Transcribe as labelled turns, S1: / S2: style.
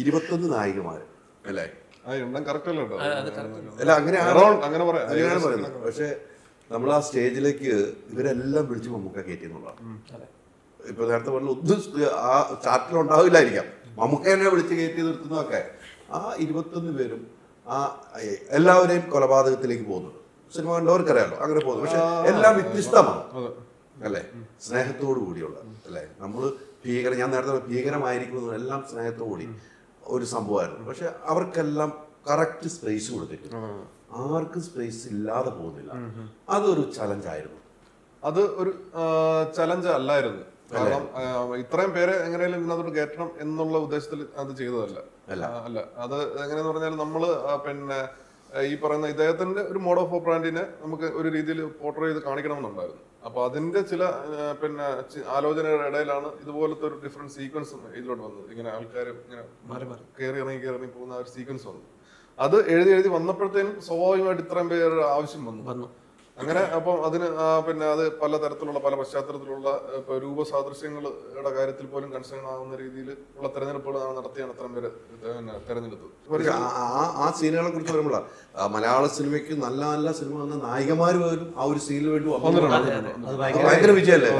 S1: 21 നായികമാര് അല്ലേ?
S2: അല്ല
S1: അങ്ങനെയാണ് പറയുന്നത്. പക്ഷെ നമ്മൾ ആ സ്റ്റേജിലേക്ക് ഇവരെല്ലാം വിളിച്ച് മമ്മൂക്ക കയറ്റിയെന്നുള്ളതാണ്. ഇപ്പൊ നേരത്തെ പറഞ്ഞ ഒന്നും ആ ചാർട്ടിൽ ഉണ്ടാവില്ലായിരിക്കാം, മമ്മൂക്കനെ വിളിച്ച് കയറ്റി നിർത്തുന്നതൊക്കെ. ആ 21 പേരും ആ എല്ലാവരെയും കൊലപാതകത്തിലേക്ക് പോകുന്നുണ്ട്. സിനിമ കണ്ടവർക്കറിയാലോ അങ്ങനെ പോകുന്നു. പക്ഷെ എല്ലാം വ്യത്യസ്തമാണ് അല്ലേ? സ്നേഹത്തോടു കൂടിയുള്ള അല്ലേ? നമ്മൾ ഞാൻ നേരത്തെ ഭീകരമായിരിക്കുന്നത് എല്ലാം സ്നേഹത്തോടു കൂടി ഒരു സംഭവമായിരുന്നു. പക്ഷെ അവർക്കെല്ലാം കറക്റ്റ് സ്പേസ് കൊടുത്തിട്ടുണ്ട്. ആർക്കും സ്പേസ് ഇല്ലാതെ പോകുന്നില്ല. അതൊരു ചലഞ്ചായിരുന്നു.
S2: അത് ഒരു ചലഞ്ച് അല്ലായിരുന്നു. കാരണം ഇത്രയും പേരെ എങ്ങനെയാലും ഇതിനകത്തോട്ട് കയറ്റണം എന്നുള്ള ഉദ്ദേശത്തിൽ അത് ചെയ്തതല്ല. അല്ല, അത് എങ്ങനെയാന്ന് പറഞ്ഞാൽ നമ്മള് പിന്നെ ഈ പറയുന്ന ഇദ്ദേഹത്തിന്റെ ഒരു മോഡ് ഓഫ് ഓപ്പറാൻഡിനെ നമുക്ക് ഒരു രീതിയിൽ പോർട്രേ ചെയ്ത് കാണിക്കണമെന്നുണ്ടായിരുന്നു. അപ്പൊ അതിന്റെ ചില പിന്നെ ആലോചനയുടെ ഇടയിലാണ് ഇതുപോലത്തെ ഒരു ഡിഫറെന്റ് സീക്വൻസ് ഇതിലോട്ട് വന്നത്. ഇങ്ങനെ ആൾക്കാർ ഇങ്ങനെ കയറി ഇറങ്ങി പോകുന്ന ഒരു സീക്വൻസ് വന്നു. അത് എഴുതി വന്നപ്പോഴത്തേനും സ്വാഭാവികമായിട്ട് ഇത്രയും പേര് ആവശ്യം വന്നു. അങ്ങനെ അപ്പം അതിന് പിന്നെ അത് പല തരത്തിലുള്ള പല പശ്ചാത്തലത്തിലുള്ള ഇപ്പൊ രൂപസാദൃശ്യങ്ങളുടെ കാര്യത്തിൽ പോലും കൺസേൺ ആവുന്ന രീതിയിൽ ഉള്ള തെരഞ്ഞെടുപ്പുകൾ നടത്തിയാണ് അത്രയും പേര് തെരഞ്ഞെടുത്തത്.
S1: ആ സീനുകളെ കുറിച്ച് പറയുമ്പോഴാണ് മലയാള സിനിമയ്ക്ക് നല്ല നല്ല സിനിമ വന്ന നായികമാര് പോലും ആ ഒരു സീനിന് വേണ്ടി ഭയങ്കര വിജയല്ലേ?